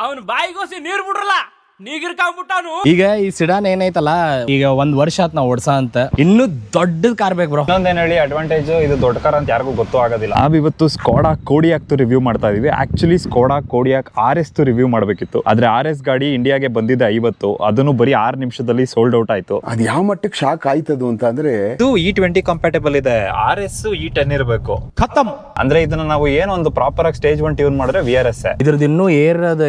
ಅವನ್ ಬಾಯಿಗೋಸಿ ನೀರ್ ಬಿಡ್ರಲ್ಲ ನೀಗಿರ್ಕೊಂಡ್ಬಿಟ್ಟಾನು. ಈಗ ಈ ಸಿಡಾನ್ ಏನೈತಲ್ಲ, ಈಗ 1 ವರ್ಷ ಆತ್ ನಾವ್ ಓಡ್ಸ ಅಂತ, ಇನ್ನು ದೊಡ್ಡದ್ ಕಾರ್ ಬೇಕು ಬ್ರೋ. ಇನ್ನೊಂದೇನ್ ಹೇಳಿ ಅಡ್ವಾಂಟೇಜ್, ಇದು ದೊಡ್ಡ ಕಾರ್ ಅಂತ ಯಾರಿಗೂ ಗೊತ್ತೂ ಆಗೋದಿಲ್ಲ. ನಾವಿವತ್ತು ಸ್ಕೋಡಾ ಕೋಡಿಯಾಕ್ ರಿವ್ಯೂ ಮಾಡ್ತಾ ಇದೀವಿ. ಆಕ್ಚುಲಿ ಸ್ಕೋಡಾ ಕೋಡಿಯಾಕ್ RS RS ಮಾಡ್ಬೇಕಿತ್ತು, ಆದ್ರೆ RS ಗಾಡಿ ಇಂಡಿಯಾಗೆ ಬಂದಿದೆ 50, ಅದನ್ನು ಬರೀ 6 ನಿಮಿಷದಲ್ಲಿ ಸೋಲ್ಡ್ ಔಟ್ ಆಯ್ತು. ಅದ್ ಯಾವ ಮಟ್ಟಕ್ಕೆ ಶಾಕ್ ಆಯ್ತದು ಅಂತ ಅಂದ್ರೆ, ಇದು E20 ಕಂಪ್ಯಾಟಬಲ್ ಇದೆ, RS E10 ಇರಬೇಕು. ಖತಮ್ ಅಂದ್ರೆ ಇದನ್ನ ನಾವು ಏನೋ ಒಂದು ಪ್ರಾಪರ್ ಆಗಿ ಸ್ಟೇಜ್ 1 ಟ್ಯೂನ್ ಮಾಡಿದ್ರೆ VRS. ಇದ್ರದ್ದು ಇನ್ನೂ ಏನದ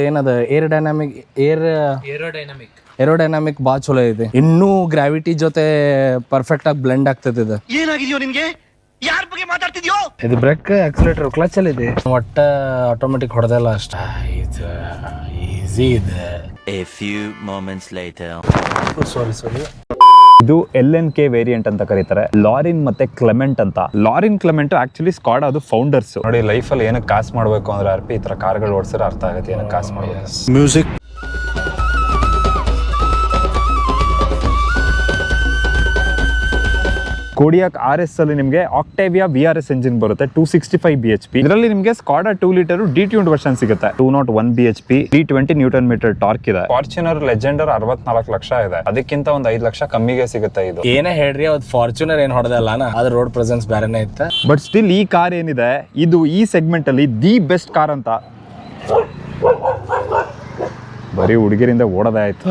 ಏರೋಡೈನಾಮಿಕ್ ಬಾ ಚಲೋ ಇದೆ. ಇನ್ನೂ ಗ್ರಾವಿಟಿ ಜೊತೆ ಪರ್ಫೆಕ್ಟ್ ಆಗಿ ಬ್ಲೆಂಡ್ ಆಗ್ತದೆ. ಇದು ಏನಾಗಿದೆಯೋ ನಿನ್ಗೆ, ಯಾರ ಬಗ್ಗೆ ಮಾತಾಡ್ತಿದ್ಯೋ? ಇದು ಬ್ರೇಕ್, ಆಕ್ಸಿಲೇಟರ್, ಕ್ಲಚ್ ಅಲ್ಲಿ ಇದೆ. ಒಟ್ಟ ಆಟೋಮೆಟಿಕ್ ಹೊಡೆದಲ್ಲ ಅಷ್ಟ. ಇದು ಈಸಿ ಇದೆ. A few moments later. ಸಾರಿ ಇದು LNK ವೇರಿಯಂಟ್ ಅಂತ ಕರೀತಾರೆ. ಲಾರಿನ್ ಮತ್ತೆ ಕ್ಲೆಮೆಂಟ್ ಅಂತ. ಲಾರಿನ್ ಕ್ಲೆಮೆಂಟ್ ಆಕ್ಚುಲಿ ಸ್ಕಾಡಾ ಅದು ಫೌಂಡರ್ಸ್. ನೋಡಿ ಲೈಫ್ ಅಲ್ಲಿ ಏನಕ್ಕೆ ಕಾಸು ಮಾಡ್ಬೇಕು ಅಂದ್ರೆ RP ಈ ತರ ಕಾರ್ಗಳು ಓಡಿಸಿದ್ರೆ ಅರ್ಥ ಆಗುತ್ತೆ ಏನಕ್ಕೆ ಕಾಸು ಮಾಡ್ಬೇಕು. ಮ್ಯೂಸಿಕ್ ಕೋಡಿಯಾಕ್ RS ಅಲ್ಲಿ ನಿಮಗೆ ಆಕ್ಟೇವಿಯಾ VRS ಎಂಜಿನ್ ಬರುತ್ತೆ, 265 bhp. ಇದರಲ್ಲಿ ನಿಮಗೆ ಸ್ಕಾಡಾ 2 ಲೀಟರ್ ಡಿಟ್ಯೂನ್ಡ್ ವರ್ಷನ್ ಸಿಗುತ್ತೆ, 201 bhp, 320 Nm ಟಾರ್ಕ್ ಇದೆ. ಫಾರ್ಚುನರ್ ಲೆಜೆಂಡರ್ 64 ಲಕ್ಷ ಇದೆ, ಅದಕ್ಕಿಂತ ಒಂದು 5 ಲಕ್ಷ ಕಮ್ಮಿಗೆ ಸಿಗುತ್ತೆ. ಇದು ಏನೇ ಹೇಳ್ರಿ, ಅವ್ದು ಫಾರ್ಚುನರ್ ಏನ್ ಹೊಡೆದಲ್ಲ, ಅದ್ರ ರೋಡ್ ಪ್ರೆಸೆನ್ಸ್ ಬೇರೆನೇ ಇತ್ತು. ಬಟ್ ಸ್ಟಿಲ್ ಈ ಕಾರ್ ಏನಿದೆ, ಇದು ಈ ಸೆಗ್ಮೆಂಟ್ ಅಲ್ಲಿ ದಿ ಬೆಸ್ಟ್ ಕಾರ್ ಅಂತ. ಬರೀ ಹುಡುಗಿರಿಂದ ಓಡೋದೇ ಆಯ್ತು.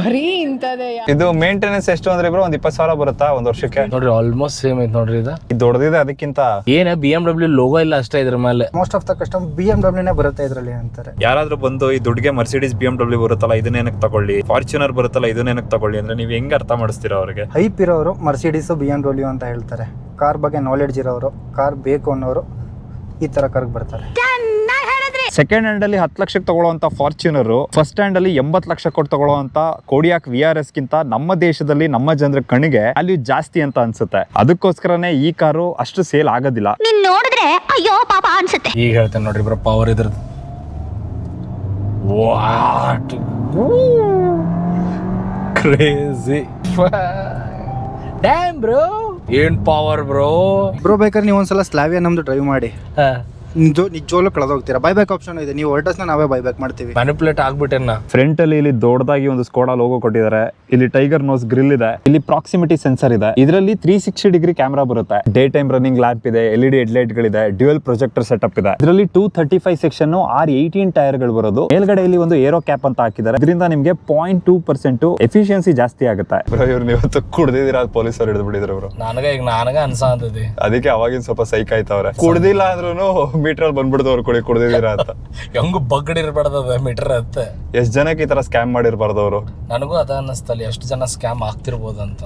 ಇದು ಮೇಂಟೆನೆನ್ಸ್ ಎಷ್ಟು ಅಂದ್ರೆ ಬ್ರೋ, ಒಂದ್ 20,000 ಬರುತ್ತಾ ಒಂದ್ ವರ್ಷಕ್ಕೆ? ನೋಡ್ರಿ ಆಲ್ಮೋಸ್ಟ್ ಸೇಮ್ ಐತೆ ನೋಡ್ರಿ. ಇದು ದೊಡ್ಡದಿದೆ, ಅದಕ್ಕಿಂತ ಏನ BMW ಲೋಗೋ ಇಲ್ಲ ಅಷ್ಟೇ ಇದ್ರ ಮೇಲೆ. Most of the custom BMW ಬರುತ್ತೆ ಇದ್ರಲ್ಲಿ ಅಂತಾರೆ. ಯಾರಾದ್ರೂ ಬಂದು ಈ ದುಡ್ಡಿಗೆ ಮರ್ಸಿಡೀಸ್ BMW ಬರುತ್ತಲ್ಲ ಇದನ್ನೇನಕ್ಕೆ ತಗೊಳ್ಳಿ, ಫಾರ್ಚುನರ್ ಬರುತ್ತಲ್ಲ ಇದನ್ನೇನಕ್ಕೆ ತಗೊಳ್ಳಿ ಅಂದ್ರೆ ನೀವು ಹೆಂಗ್ ಅರ್ಥ ಮಾಡಿಸ್ತೀರಾ ಅವ್ರಿಗೆ? ಹೈಪ್ ಇರೋರು ಮರ್ಸಿಡೀಸ್ BMW ಅಂತ ಹೇಳ್ತಾರೆ. ಕಾರ್ ಬಗ್ಗೆ ನಾಲೆಡ್ಜ್ ಇರೋರು, ಕಾರ್ ಬೇಕು ಅನ್ನೋರು ಈ ತರ ಕಾರ್ಗೆ ಬರ್ತಾರೆ. ಸೆಕೆಂಡ್ ಹ್ಯಾಂಡ್ ಅಲ್ಲಿ 10 ಲಕ್ಷಕ್ಕೆ ತಗೊಳ್ಳುವಂತ ಫಾರ್ಚುನರ್, ಫಸ್ಟ್ ಹ್ಯಾಂಡ್ ಅಲ್ಲಿ 80 ಲಕ್ಷ ಕೊಟ್ಟು ತಗೊಳ್ಳುವಂತ ಕೋಡಿಯಾಕ್ VRS ಗಿಂತ ನಮ್ಮ ದೇಶದಲ್ಲಿ ನಮ್ಮ ಜನರ ಕಣ್ಣಿಗೆ ವ್ಯಾಲ್ಯೂ ಜಾಸ್ತಿ ಅಂತ ಅನ್ಸುತ್ತೆ. ಅದಕ್ಕೋಸ್ಕರನೇ ಈ ಕಾರು ಅಷ್ಟು ಸೇಲ್ ಆಗೋದಿಲ್ಲ. ನೋಡಿದ್ರೆ ಅಯ್ಯೋ ಪಾಪ ಅನ್ಸುತ್ತೆ. ಈಗ ಹೇಳ್ತೇನೆ ನೋಡ್ರಿ ಬ್ರೋ, ಪವರ್ ಇದ್ರದ್ದು ವಾಟ್ ಕ್ರೇಜಿ ಡ್ಯಾಮ್ ಬ್ರೋ, ಏನ್ ಪವರ್ ಬ್ರೋ. ಬ್ರೋ ಬೇಕಾದ್ರೆ ನೀವು ಒಂದ್ಸಲ ಸ್ಲಾವಿಯಾ ನಮ್ದು ಡ್ರೈವ್ ಮಾಡಿ, ನಿಜವಾಗ್ಲೂ ಕಳೆದೋಗ್ತೀರಾ. ಬೈಬ್ಯಾಕ್ ಆಪ್ಷನ್ ಇದೆ, ನೀವು ಹೊರಟಸ್ನ ನಾವೇ ಬೈಬ್ಯಾಕ್ ಮಾಡ್ತೀವಿ. ಮ್ಯಾನಿಪುಲೇಟ್ ಆಗ್ಬಿಟ್ಟೆನ. ಫ್ರಂಟ್ ಅಲ್ಲಿ ಇಲ್ಲಿ ದೊಡ್ಡದಾಗಿ ಒಂದು ಸ್ಕೋಡಾ ಲೋಗೋ ಕೊಟ್ಟಿದ್ದಾರೆ. ಇಲ್ಲಿ ಟೈಗರ್ ನೋಸ್ ಗ್ರಿಲ್ ಇದೆ, ಇಲ್ಲಿ ಪ್ರಾಕ್ಸಿಮಿಟಿ ಸೆನ್ಸರ್ ಇದೆ. ಇದರಲ್ಲಿ 360 ಡಿಗ್ರಿ ಕ್ಯಾಮೆರಾ ಬರುತ್ತೆ, ಡೇ ಟೈಮ್ ರನ್ನಿಂಗ್ ಲ್ಯಾಂಪ್ ಇದೆ, LED ಹೆಡ್ಲೈಟ್ ಗಳಿದೆ, ಡ್ಯುಯಲ್ ಪ್ರೊಜೆಕ್ಟರ್ ಸೆಟಪ್ ಇದೆ. ಇದರಲ್ಲಿ 235 ಸೆಕ್ಷನ್ R18 ಟೈರ್ ಗಳು ಬರೋದು. ಮೇಲ್ಗಡೆ ಇಲ್ಲಿ ಒಂದು ಏರೋ ಕ್ಯಾಪ್ ಅಂತ ಹಾಕಿದ್ದಾರೆ, ಇದರಿಂದ ನಿಮಗೆ 0.2% ಎಫಿಷಿಯನ್ಸಿ ಜಾಸ್ತಿ ಆಗುತ್ತೆ. ಇವ್ರು ಇವತ್ತು ಕುಡ್ದಿದ್ದೀರಾ, ಪೊಲೀಸರು ಹಿಡಿದು ಬಿಟ್ಟಿದ್ರು ಬ್ರೋ. ನನಗ ಅನ್ಸಾಂತದೆ, ಅದಕ್ಕೆ ಅವಾಗಿನ ಸ್ವಲ್ಪ ಸೈಕ್ ಆಯ್ತವ್ರೆ. ಕುಡ್ದಿಲ್ಲ ಅಂದ್ರೂ ಮೀಟರ್ ಅಲ್ಲಿ ಬಂದ್ಬಿಡ್ದವ್ರು ಕುಡಿದಿದ್ದೀರಾ ಅಂತ. ಹೆಂಗು ಬಗ್ಗಡಿರ್ಬಾರ್ದ ಮೀಟರ್ ಅಂತ. ಎಷ್ಟ್ ಜನಕ್ಕೆ ಈ ತರ ಸ್ಕ್ಯಾಮ್ ಮಾಡಿರ್ಬಾರ್ದವ್ರು. ನನಗೂ ಅದ ಅನ್ನಿಸ್ತಲ್ಲ, ಎಷ್ಟು ಜನ ಸ್ಕ್ಯಾಮ್ ಆಗ್ತಿರ್ಬೋದು ಅಂತ.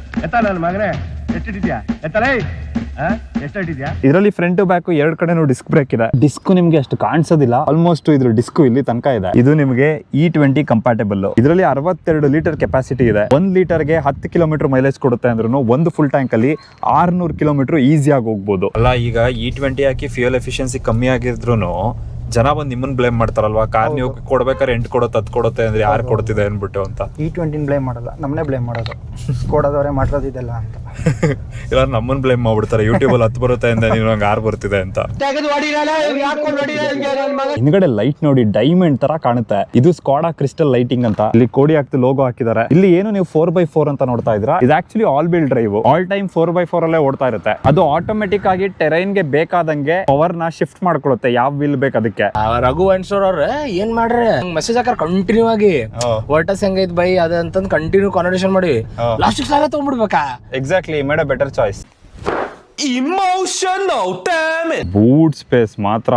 ಇದರಲ್ಲಿ ಫ್ರಂಟ್ ಬ್ಯಾಕ್ 2 ಕಡೆನೂ ಡಿಸ್ಕ್ ಬ್ರೇಕ್ ಇದೆ. ಡಿಸ್ಕ್ ನಿಮ್ಗೆ ಅಷ್ಟು ಕಾಣಿಸೋದಿಲ್ಲ, ಆಲ್ಮೋಸ್ಟ್ ಇದ್ರ ಡಿಸ್ಕ್ ಇಲ್ಲಿ ತನಕ ಇದೆ. ಇದು ನಿಮಗೆ E20 ಕಂಪ್ಯಾಟಬಲ್. ಇದರಲ್ಲಿ 62 ಲೀಟರ್ ಕೆಪಾಸಿಟಿ ಇದೆ. 1 ಲೀಟರ್ಗೆ 10 ಕಿಲೋಮೀಟರ್ ಮೈಲೇಜ್ ಕೊಡುತ್ತೆ ಅಂದ್ರೂ ಒಂದು ಫುಲ್ ಟ್ಯಾಂಕ್ ಅಲ್ಲಿ 600 ಕಿಲೋಮೀಟರ್ ಈಸಿಯಾಗಿ ಹೋಗ್ಬೋದು. ಅಲ್ಲ, ಈಗ E20 ಹಾಕಿ ಫ್ಯೂಯಲ್ ಎಫಿಷಿಯನ್ಸಿ ಕಮ್ಮಿ ಆಗಿದ್ರು ಜನ ಬಂದು ನಿಮ್ಮನ್ನ ಬ್ಲೇಮ್ ಮಾಡ್ತಾರಲ್ವಾ, ಕಾರ್ ನೀವು ಕೊಡ್ಬೇಕಾದ್ರೆ ಎಂಟು ಕೊಡುತ್ತೆ 10 ಕೊಡುತ್ತೆ ಅಂದ್ರೆ ಯಾರು ಕೊಡ್ತಿದೆ ಅನ್ಬಿಟ್ಟು ಅಂತ. E20 ಬ್ಲೇಮ್ ಮಾಡಲ್ಲ, ನಮ್ಮನ್ನೇ ಬ್ಲೇಮ್ ಮಾಡೋದು, ಸ್ಕೋಡಾದವರೇ ಮಾಡೋದಿದೆಲ್ಲ ಅಂತ. ಇಲ್ಲ ನಮ್ಮನ್ನ ಬ್ಲೇಮ್ ಮಾಡ್ಬಿಡ್ತಾರೆ, ಯೂಟ್ಯೂಬ್ ಅಲ್ಲಿ 10 ಬರುತ್ತೆ ಅಂದ್ರೆ ನೀವು ನಂಗೆ 6 ಬರ್ತಿದೆ ಅಂತ. ಹಿಂದ್ಗಡೆ ಲೈಟ್ ನೋಡಿ ಡೈಮಂಡ್ ತರ ಕಾಣುತ್ತೆ. ಇದು ಸ್ಕಾಡಾ ಕ್ರಿಸ್ಟಲ್ ಲೈಟಿಂಗ್ ಅಂತ. ಇಲ್ಲಿ ಕೋಡಿಯಾಕ್ ಲೋಗೋ ಹಾಕಿದ್ದಾರೆ. ಇಲ್ಲಿ ಏನು ನೀವು 4x4 ಅಂತ ನೋಡ್ತಾ ಇದ್ರ, ಇದು actually all wheel drive. All time 4x4 ಅಲ್ಲೇ ಓಡ್ತಾ ಇರುತ್ತೆ. ಅದು ಆಟೋಮೆಟಿಕ್ ಆಗಿ ಟೆರೈನ್ ಗೆ ಬೇಕಾದಂಗೆ ಪವರ್ ನ ಶಿಫ್ಟ್ ಮಾಡ್ಕೊಳ್ಳುತ್ತೆ, ಯಾವ ವೀಲ್ ಬೇಕು ಅದಕ್ಕೆ. ರಘು ಅನ್ಸೋರ್ ಅವ್ರ ಏನ್ ಮಾಡ್ರಿ ಮೆಸೇಜ್ ಹಾಕಾರ ಕಂಟಿನ್ಯೂ ಆಗಿ ವರ್ಟಸ್ ಹೆಂಗೈತ್ ಬೈ ಅದಂತ ಕಂಟಿನ್ಯೂ ಕಾನ್ವರ್ಸೇಷನ್ ಮಾಡಿ ಲಾಸ್ಟ್ ಸಾಲ ತಗೊಂಡ್ಬಿಡ್ಬೇಕಾ. Exactly, made a better choice. Emotional damn. Boot space ಮಾತ್ರ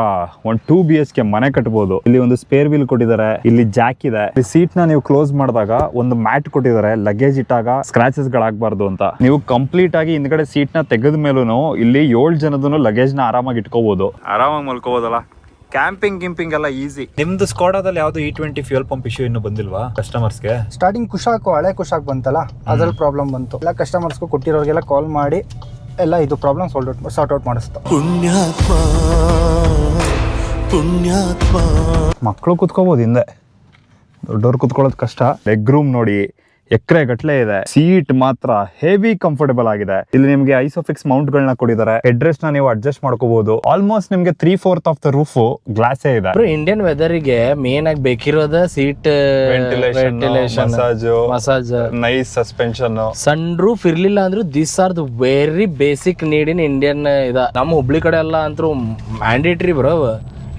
ಒಂದು 2 BHK ಮನೆ ಕಟ್ಬೋದು. ಇಲ್ಲಿ ಒಂದು ಸ್ಪೇರ್ ವೀಲ್ ಕೊಟ್ಟಿದ್ದಾರೆ, ಇಲ್ಲಿ ಜಾಕ್ ಇದೆ. ಈ ಸೀಟ್ ನ ನೀವು ಕ್ಲೋಸ್ ಮಾಡಿದಾಗ ಒಂದು ಮ್ಯಾಟ್ ಕೊಟ್ಟಿದ್ದಾರೆ, ಲಗೇಜ್ ಇಟ್ಟಾಗ ಸ್ಕ್ರಾಚಸ್ ಗಳಾಗಬಾರ್ದು ಅಂತ. ನೀವು ಕಂಪ್ಲೀಟ್ ಆಗಿ ಹಿಂದ್ಗಡೆ ಸೀಟ್ ನ ತೆಗೆದ ಮೇಲೂ ಇಲ್ಲಿ 7 ಜನದನ್ನು ಲಗೇಜ್ ನ ಆರಾಮಾಗಿ ಇಟ್ಕೋಬಹುದು, ಆರಾಮಾಗಿ ಮಲ್ಕೋಬಹುದಲ್ಲ. ಕ್ಯಾಂಪಿಂಗ್ ಎಲ್ಲ ಈಸಿ. ನಿಮ್ದು ಸ್ಕಾಡಾದಲ್ಲಿ ಯಾವ್ದು E20 ಫ್ಯೂಯಲ್ ಪಂಪ್ ಇಶ್ಯೂ ಇನ್ನು ಬಂದಿಲ್ವಾ ಕಸ್ಟಮರ್ಸ್ಗೆ? ಸ್ಟಾರ್ಟಿಂಗ್ ಕುಶಾಕು ಹಳೆ ಕುಶಾಕ್ ಬಂತಲ್ಲ, ಅದ್ರಲ್ಲಿ ಪ್ರಾಬ್ಲಮ್ ಬಂತು. ಎಲ್ಲ ಕಸ್ಟಮರ್ಸ್ಗೂ ಕೊಟ್ಟಿರೋರಿಗೆಲ್ಲ ಕಾಲ್ ಮಾಡಿ ಎಲ್ಲ ಇದು ಪ್ರಾಬ್ಲಮ್ ಸಾರ್ಟ್ ಔಟ್ ಮಾಡಿಸ್ತು. ಮಕ್ಕಳು ಕುತ್ಕೋಬಹುದು ಹಿಂದೆ, ದೊಡ್ಡವ್ರು ಕುತ್ಕೊಳ್ಳೋದು ಕಷ್ಟ. ಲೆಗ್ ರೂಮ್ ನೋಡಿ, ಎಕರೆ ಗಟ್ಲೆ ಇದೆ. ಸೀಟ್ ಮಾತ್ರ ಹೆವಿ ಕಂಫರ್ಟಬಲ್ ಆಗಿದೆ. ಇಲ್ಲಿ ನಿಮ್ಗೆ ಐಸೋಫಿಕ್ಸ್ ಮೌಂಟ್ ಗಳನ್ನ ಕೊಟ್ಟಿದ್ದಾರೆ. ಹೆಡ್ ರೆಸ್ಟ್ ನ ನೀವು ಅಡ್ಜಸ್ಟ್ ಮಾಡ್ಕೋಬಹುದು. ಆಲ್ಮೋಸ್ಟ್ ನಿಮ್ಗೆ 3/4 ಆಫ್ ದ ರೂಫ್ ಗ್ಲಾಸೇ ಇದೆ. ಇಂಡಿಯನ್ ವೆದರ್ ಗೆ ಮೇನ್ ಆಗಿ ಬೇಕಿರೋದ seat ventilation, massage, nice suspension. Sun roof ಇರ್ಲಿಲ್ಲ ಅಂದ್ರೂ this are the very basic need in Indian ಇದ. ನಮ್ಮ ಹುಬ್ಳಿ ಕಡೆ ಎಲ್ಲ ಅಂತೂ ಮ್ಯಾಂಡೇಟ್ರಿ ಬ್ರೋ.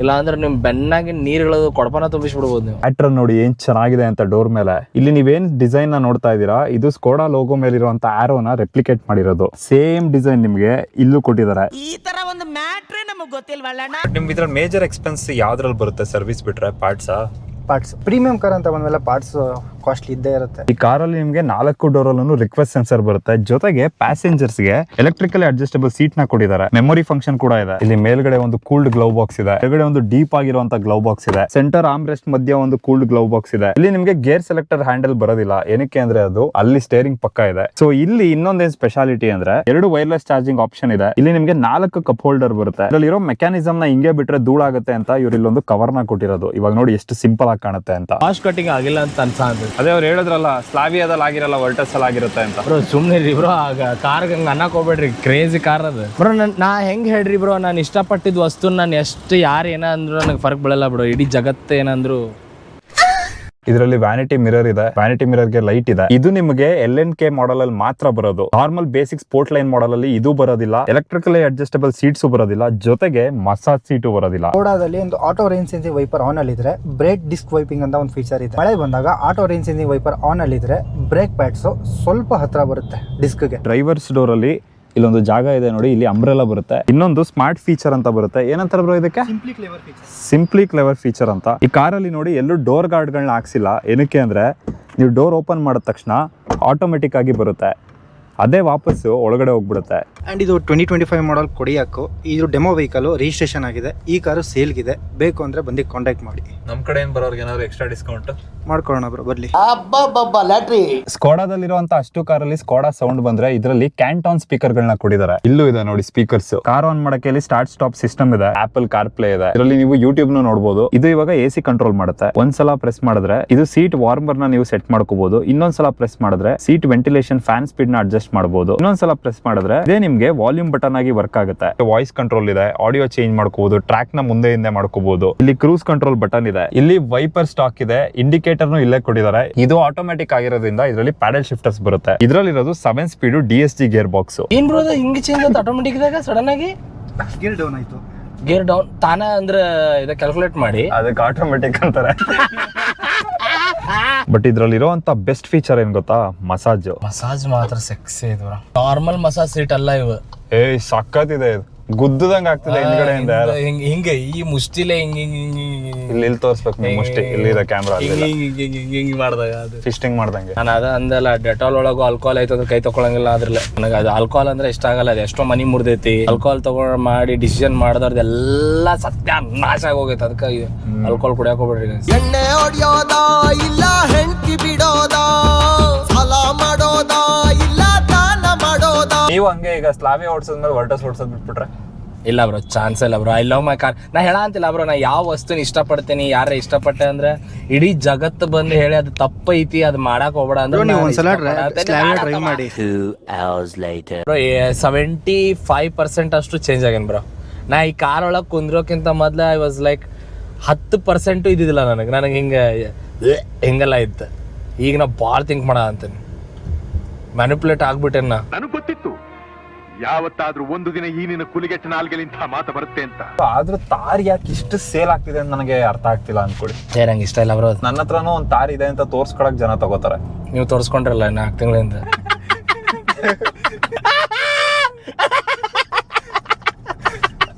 ಇಲ್ಲ ಅಂದ್ರೆ ನಿಮ್ ಬೆನ್ನಾಗಿ ನೀರುಗಳದು ಕೊಡಪನ ತುಂಬಿಸ್ಬಿಡ್ಬೋದು ನೀವು. ಪ್ಯಾಟ್ರನ್ ನೋಡಿ ಏನ್ ಚೆನ್ನಾಗಿದೆ ಅಂತ ಡೋರ್ ಮೇಲೆ. ಇಲ್ಲಿ ನೀವೇನ್ ಡಿಸೈನ್ ನ ನೋಡ್ತಾ ಇದೀರಾ, ಇದು ಸ್ಕೋಡಾ ಲೋಗೋ ಮೇಲೆ ಇರುವಂತ ಆರೋನ ರೆಪ್ಲಿಕೇಟ್ ಮಾಡಿರೋದು. ಸೇಮ್ ಡಿಸೈನ್ ನಿಮ್ಗೆ ಇಲ್ಲೂ ಕೊಟ್ಟಿದ್ದಾರೆ. ಈ ತರ ಒಂದು ಮ್ಯಾಟ್ರೇ ನಮಗ್ ಗೊತ್ತಿಲ್ವಲ್ಲ. ನಿಮ್ಗೆ ಇದ್ರ ಮೇಜರ್ ಎಕ್ಸ್ಪೆನ್ಸ್ ಯಾವ್ದ್ರಲ್ಲಿ ಬರುತ್ತೆ? ಸರ್ವಿಸ್ ಬಿಟ್ರೆ ಪಾರ್ಟ್ಸ್ ಪ್ರೀಮಿಯಂ ಕಾರ್ ಅಂತ ಬಂದ್ಮೇಲೆ ಪಾರ್ಟ್ಸ್ ಕಾಸ್ಟ್ಲಿ ಇದ್ದೇ ಇರುತ್ತೆ. ಈ ಕಾರಲ್ಲಿ ನಿಮ್ಗೆ 4 ಡೋರ್ ಅಲ್ಲೂ ರಿಕ್ವೆಸ್ಟ್ ಸೆನ್ಸರ್ ಬರುತ್ತೆ. ಜೊತೆಗೆ ಪ್ಯಾಸೆಂಜರ್ಸ್ ಗೆ ಎಲೆಕ್ಟ್ರಿಕಲಿ ಅಡ್ಜಸ್ಟಬಲ್ ಸೀಟ್ ನ ಕೊಟ್ಟಿದ್ದಾರೆ. ಮೆಮೊರಿ ಫಂಕ್ಷನ್ ಕೂಡ ಇದೆ. ಇಲ್ಲಿ ಮೇಲ್ಗಡೆ ಒಂದು ಕೂಲ್ಡ್ ಗ್ಲೌ ಬಾಕ್ಸ್ ಇದೆ. ಕೆಳಗಡೆ ಒಂದು ಡೀಪ್ ಆಗಿರುವಂತ ಗ್ಲೌ ಬಾಕ್ಸ್ ಇದೆ. ಸೆಂಟರ್ ಆರ್ಮ್ ರೆಸ್ಟ್ ಮಧ್ಯ ಒಂದು ಕೂಲ್ಡ್ ಗ್ಲೌ ಬಾಕ್ಸ್ ಇದೆ. ಇಲ್ಲಿ ನಿಮ್ಗೆ ಗೇರ್ ಸೆಲೆಕ್ಟರ್ ಹ್ಯಾಂಡಲ್ ಬರೋದಿಲ್ಲ. ಏನಕ್ಕೆ ಅಂದ್ರೆ ಅದು ಅಲ್ಲಿ ಸ್ಟೇರಿಂಗ್ ಪಕ್ಕ ಇದೆ. ಸೊ ಇಲ್ಲಿ ಇನ್ನೊಂದೇನ್ ಸ್ಪೆಷಾಲಿಟಿ ಅಂದ್ರೆ 2 ವೈರ್ಲೆಸ್ ಚಾರ್ಜಿಂಗ್ ಆಪ್ಷನ್ ಇದೆ. ಇಲ್ಲಿ ನಿಮ್ಗೆ 4 ಕಪ್ ಹೋಲ್ಡರ್ ಬರುತ್ತೆ. ಇದರಲ್ಲಿರೋ ಮೆಕ್ಯಾನಿಸಮ್ ನ ಹಿಂಗೆ ಬಿಟ್ರೆ ಧೂಳಾಗುತ್ತೆ ಅಂತ ಇವ್ರು ಇಲ್ಲೊಂದು ಕವರ್ ನ ಕೊಟ್ಟಿರೋದು. ಇವಾಗ ನೋಡಿ ಎಷ್ಟು ಸಿಂಪಲ್ ಆಗಿ ಕಾಣುತ್ತೆ ಅಂತ. ಕಾಸ್ಟ್ ಕಟ್ಟಿಂಗ್ ಆಗಿಲ್ಲ ಅಂತ ಅನ್ಸಾಂತ. ಅದೇ ಅವ್ರು ಹೇಳಿದ್ರಲ್ಲ, ಸ್ಲಾವಿಯಾದಲ್ಲಿ ಆಗಿರಲ್ಲ, ವರ್ಟಸ್ ಅಲ್ಲಿ ಆಗಿರುತ್ತೆ ಅಂತ. ಬ್ರೋ ಸುಮ್ನೆ ರೀ ಬ್ರೋ, ಆಗ ಕಾರ್ ಹಂಗ ಅನ್ನಕ್ ಹೋಗ್ಬೇಡ್ರಿ. ಕ್ರೇಜಿ ಕಾರ್ ಅದು ಬ್ರೋ. ನಾ ಹೆಂಗ್ ಹೇಳ್ರಿ ಬ್ರೋ, ನಾನು ಇಷ್ಟಪಟ್ಟಿದ್ ವಸ್ತು ನಾನು ಎಷ್ಟು ಯಾರು ಏನಂದ್ರು ನನಗೆ ಫರ್ಕ್ ಬೀಳಲ್ಲ ಬ್ರೋ. ಇಡೀ ಜಗತ್ತು ಏನಂದ್ರು. ಇದರಲ್ಲಿ ವ್ಯಾನಿಟಿ ಮಿರರ್ ಇದೆ. ವ್ಯಾನಿಟಿ ಮಿರರ್ ಗೆ ಲೈಟ್ ಇದೆ. ಇದು ನಿಮಗೆ LNK ಮಾಡೆಲ್ ಅಲ್ಲಿ ಮಾತ್ರ ಬರೋದು. Normal basic sport line model ಅಲ್ಲಿ ಇದು ಬರೋದಿಲ್ಲ. ಎಲೆಕ್ಟ್ರಿಕಲಿ ಅಡ್ಜಸ್ಟಬಲ್ ಸೀಟ್ಸ್ ಬರೋದಿಲ್ಲ. ಜೊತೆಗೆ ಮಸಾಜ್ ಸೀಟು ಬರೋದಿಲ್ಲ. ಸ್ಕೋಡಾದಲ್ಲಿ ಒಂದು auto range sensing wiper on ಅಲ್ಲಿ ಇದ್ರೆ ಬ್ರೇಕ್ ಡಿಸ್ಕ್ ವೈಪಿಂಗ್ ಅಂತ ಒಂದು ಫೀಚರ್ ಇದೆ. ಮಳೆ ಬಂದಾಗ auto range sensing wiper on ಅಲ್ಲಿ ಇದ್ರೆ ಬ್ರೇಕ್ ಪ್ಯಾಡ್ಸ್ ಸ್ವಲ್ಪ ಹತ್ರ ಬರುತ್ತೆ ಡಿಸ್ಕ್ ಗೆ. ಡ್ರೈವರ್ಸ್ ಡೋರ್ ಅಲ್ಲಿ ಇಲ್ಲೊಂದು ಜಾಗ ಇದೆ ನೋಡಿ, ಇಲ್ಲಿ ಅಂಬ್ರೆಲಾ ಬರುತ್ತೆ. ಇನ್ನೊಂದು ಸ್ಮಾರ್ಟ್ ಫೀಚರ್ ಅಂತ ಬರುತ್ತೆ. ಏನಂತಾರೆ ಬ್ರೋ ಇದಕ್ಕೆ? ಸಿಂಪ್ಲಿ ಕ್ಲೆವರ್ ಫೀಚರ್ ಅಂತ. ಈ ಕಾರಲ್ಲಿ ನೋಡಿ ಎಲ್ಲೂ ಡೋರ್ ಗಾರ್ಡ್ ಗಳನ್ನ ಹಾಕ್ಸಿಲ್ಲ. ಏನಕ್ಕೆ ಅಂದ್ರೆ ನೀವು ಡೋರ್ ಓಪನ್ ಮಾಡಿದ ತಕ್ಷಣ ಆಟೋಮೆಟಿಕ್ ಆಗಿ ಬರುತ್ತೆ. ಅದೇ ವಾಪಸ್ಸು ಒಳಗಡೆ ಹೋಗ್ಬಿಡುತ್ತೆ. ಅಂಡ್ ಇದು 2025 ಮಾಡಲ್ ಕೊಡಿಯಾಕು. ಇದು ಡೆಮೋ ವೆಹಿಕಲ್ ರಿಜಿಸ್ಟ್ರೇಷನ್ ಆಗಿದೆ. ಈ ಕಾರು ಸೇಲ್ಗಿದೆ. ಬೇಕು ಅಂದ್ರೆ ಬಂದು ಕಾಂಟ್ಯಾಕ್ಟ್ ಮಾಡಿ. ನಮ್ ಕಡೆ ಏನ್ ಬರೋರ್ಗೆ ಏನಾದ್ರು ಎಕ್ಸ್ಟ್ರಾ ಡಿಸ್ಕೌಂಟ್ ಮಾಡ್ಕೊಳ್ಳೋಣ ಬ್ರೋ, ಬರ್ಲಿ. ಸ್ಕೋಡಾದಲ್ಲಿರುವಂತ ಅಷ್ಟು ಕಾರಲ್ಲಿ ಸ್ಕೋಡಾ ಸೌಂಡ್ ಬಂದ್ರೆ ಇದರಲ್ಲಿ ಕ್ಯಾಂಟಾನ್ ಸ್ಪೀಕರ್ ಗಳನ್ನ ಕೊಟ್ಟಿದ್ದಾರೆ. ಇಲ್ಲೂ ಇದೆ ನೋಡಿ ಸ್ಪೀಕರ್ಸ್. ಕಾರ್ ಆನ್ ಮಾಡಕ್ಕೆ ಇಲ್ಲಿ ಸ್ಟಾರ್ಟ್ ಸ್ಟಾಪ್ ಸಿಸ್ಟಮ್ ಇದೆ. ಆಪಲ್ ಕಾರ್ ಪ್ಲೇ ಇದೆ. ಇದರಲ್ಲಿ ನೀವು ಯೂಟ್ಯೂಬ್ ನು ನೋಡಬಹುದು. ಇದು ಇವಾಗ AC ಕಂಟ್ರೋಲ್ ಮಾಡುತ್ತೆ. ಒಂದ್ಸಲ ಪ್ರೆಸ್ ಮಾಡಿದ್ರೆ ಇದು ಸೀಟ್ ವಾರ್ಮರ್ ನ ನೀವು ಸೆಟ್ ಮಾಡ್ಕೋಬಹುದು. ಇನ್ನೊಂದ್ಸಲ ಪ್ರೆಸ್ ಮಾಡಿದ್ರೆ ಸೀಟ್ ವೆಂಟಿಲೇಷನ್ ಫ್ಯಾನ್ ಸ್ಪೀಡ್ ನ ಅಡ್ಜಸ್ಟ್ ಮಾಡಬಹುದು. ಇನ್ನೊಂದ್ಸಲ ಪ್ರೆಸ್ ಮಾಡಿದ್ರೆ ಇದೇ ನಿಮ್ಗೆ ವಾಲ್ಯೂಮ್ ಬಟನ್ ಆಗಿ ವರ್ಕ್ ಆಗುತ್ತೆ. ವಾಯ್ಸ್ ಕಂಟ್ರೋಲ್ ಇದೆ. ಆಡಿಯೋ ಚೇಂಜ್ ಮಾಡ್ಕೋಬಹುದು. ಟ್ರ್ಯಾಕ್ ನ ಮುಂದೆ ಹಿಂದೆ ಮಾಡ್ಕೋಬಹುದು. ಇಲ್ಲಿ ಕ್ರೂಸ್ ಕಂಟ್ರೋಲ್ ಬಟನ್ ಇದೆ. ಇಲ್ಲಿ ವೈಪರ್ ಸ್ಟಾಕ್ ಇದೆ. ಇಂಡಿಕೇಟರ್ ನು ಇಲ್ಲೇ ಕೊಟ್ಟಿದ್ದಾರೆ. ಇದು ಆಟೋಮ್ಯಾಟಿಕ್ ಆಗಿರೋದ್ರಿಂದ ಇದರಲ್ಲಿ ಪ್ಯಾಡಲ್ ಶಿಫ್ಟರ್ಸ್ ಬರುತ್ತೆ. ಇದರಲ್ಲಿರೋದು 7 ಸ್ಪೀಡ್ DSG ಗೇರ್ ಬಾಕ್ಸ್. ಏನ್ ಬ್ರೋ ಹಿಂಗೆ ಚೇಂಜ್ ಆಯ್ತು ಆಟೋಮೆಟಿಕ್ ದಾಗ ಸಡನ್ ಆಗಿ? ಗೇರ್ ಡೌನ್ ಆಯ್ತು. ಗೇರ್ ಡೌನ್ ತಾನ ಅಂದ್ರೆ ಇದ ಕ್ಯಾಲ್ಕುಲೇಟ್ ಮಾಡಿ ಅದಕ್ಕೆ ಆಟೋಮೆಟಿಕ್ ಅಂತಾರೆ. ಬಟ್ ಇದ್ರಲ್ಲಿರುವಂತ ಬೆಸ್ಟ್ ಫೀಚರ್ ಏನ್ ಗೊತ್ತಾ? ಮಸಾಜ್ ಮಾತ್ರ ಸೆಕ್ಸಿ ಇದು. ನಾರ್ಮಲ್ ಮಸಾಜ್ ಸೀಟ್ ಅಲ್ಲ ಇವು. ಸಕ್ಕತ್ತಿದೆ. ಗುದ್ದದಂಗ ಆಗ್ತದೆ ಹಿಂದ್ಗಡೆಯಿಂದ. ಹಿಂಗೆ ಈ ಮುಷ್ಟಿಲೆ ಇಲ್ಲಿ ತೋರ್ಸ್ಬೇಕು ನೀವು ಮುಷ್ಟಿ. ಇಲ್ಲಿದೆ ಕ್ಯಾಮ್ರಾ. ಹಿಂಗ್ ಮಾಡಿದಾಗ ಅದು ಫಿಸ್ಟಿಂಗ್ ಮಾಡ್ದಂಗೆ. ನಾನು ಅದ ಅಂದಲ್ಲ, ಡೆಟಾಲ್ ಒಳಗು ಆಲ್ಕೋಹಾಲ್ ಐತೆ ಅಂದ್ರೆ ಕೈ ತಗೊಳಂಗಿಲ್ಲ. ಅದ್ರಲ್ಲ ನನಗೆ ಅದು ಆಲ್ಕೋಹಾಲ್ ಅಂದ್ರೆ ಇಷ್ಟ ಆಗಲ್ಲ. ಅದು ಎಷ್ಟೋ ಮನಿ ಮುರ್ದೈತಿ. ಆಲ್ಕೋಹಾಲ್ ತಗೊಂಡ್ ಮಾಡಿ ಡಿಸಿಷನ್ ಮಾಡಿದವ್ರದ್ದೆಲ್ಲ ಸತ್ಯ ನಾಶ ಆಗೋಗೈತೆ. ಅದಕ್ಕೆ ಆಲ್ಕೋಹಾಲ್ ಕುಡಿಯಾಕ ಹೋಗ್ಬೇಡ್ರಿ. ಎಣ್ಣೆ ಹೊಡಿಯೋದ ಇಲ್ಲ, ಹೆಂಡತಿ ಬಿಡೋದ, ಸಾಲ ಮಾಡೋದ ಇಲ್ಲ, ದಾನ ಮಾಡೋದ. ನೀವು ಹಂಗೆ ಈಗ ಸ್ಲಾವಿಯಾ ಓಡಿಸಿದ್ಮೇಲೆ ವರ್ಟಸ್ ಓಡಿಸೋದ್ ಬಿಟ್ಬಿಟ್ರೆ? ಇಲ್ಲ ಬ್ರೋ, ಚಾನ್ಸ್ ಇಲ್ಲ bro. I love my car. ನಾ ಹೇಳ ಅಂತಿಲ್ಲ ಬ್ರೋ, ನಾ ಯಾವ ವಸ್ತುನ ಇಷ್ಟಪಡ್ತೀನಿ, ಯಾರ ಇಷ್ಟಪಟ್ಟೆ ಅಂದ್ರೆ ಇಡೀ ಜಗತ್ತು ಬಂದು ಹೇಳಿ ಅದು ತಪ್ಪೈತಿ, ಅದು ಮಾಡಕ್ ಹೋಗ್ಬೇಡ ಅಂದ್ರೆ ನೀವು ಒಂದ್ಸಲ ಟ್ರೈ ಮಾಡಿ. 2 hours later. ಬ್ರೋ 75% ಅಷ್ಟು ಚೇಂಜ್ ಆಗೇನ್ ಬ್ರೋ. ನಾ ಈ ಕಾರ್ ಒಳಗೆ ಕುಂದ್ರೋಕ್ಕಿಂತ ಮೊದ್ಲು ಐ ವಾಸ್ ಲೈಕ್ 10% ಇದ್ದಿದ್ದಿಲ್ಲ ನನಗೆ ಹಿಂಗೆಲ್ಲ ಇತ್ತು. ಈಗ ನಾ ಭಾಳ ಥಿಂಕ್ ಮಾಡ ಅಂತೀನಿ. ಮ್ಯಾನಿಪುಲೇಟ್ ಆಗ್ಬಿಟ್ಟೆ ನಾ. ನನಗೆ ಗೊತ್ತಿತ್ತು ಯಾವತ್ತಾದ್ರೂ ಒಂದು ದಿನ ಈ ನಿನ್ನ ಕುಲಿಗೆಟ್ಟ ನಾಲ್ಗೆಲಿಂತ ಮಾತು ಬರುತ್ತೆ ಅಂತ. ಆದ್ರೂ ತಾರ್ ಯಾಕೆ ಇಷ್ಟು ಸೇಲ್ ಆಗ್ತಿದೆ ಅಂತ ನನಗೆ ಅರ್ಥ ಆಗ್ತಿಲ್ಲ ಅನ್ಕೊಳ್ಳಿ. ನಂಗೆ ಇಷ್ಟ ಇಲ್ಲ ಬ್ರೋ. ನನ್ನ ಹತ್ರನೂ ಒಂದು ತಾರ್ ಇದೆ ಅಂತ ತೋರ್ಸ್ಕೊಳಕ್ ಜನ ತಗೋತಾರೆ. ನೀವು ತೋರಿಸ್ಕೊಂಡ್ರಲ್ಲ 4 ತಿಂಗಳಿಂದ.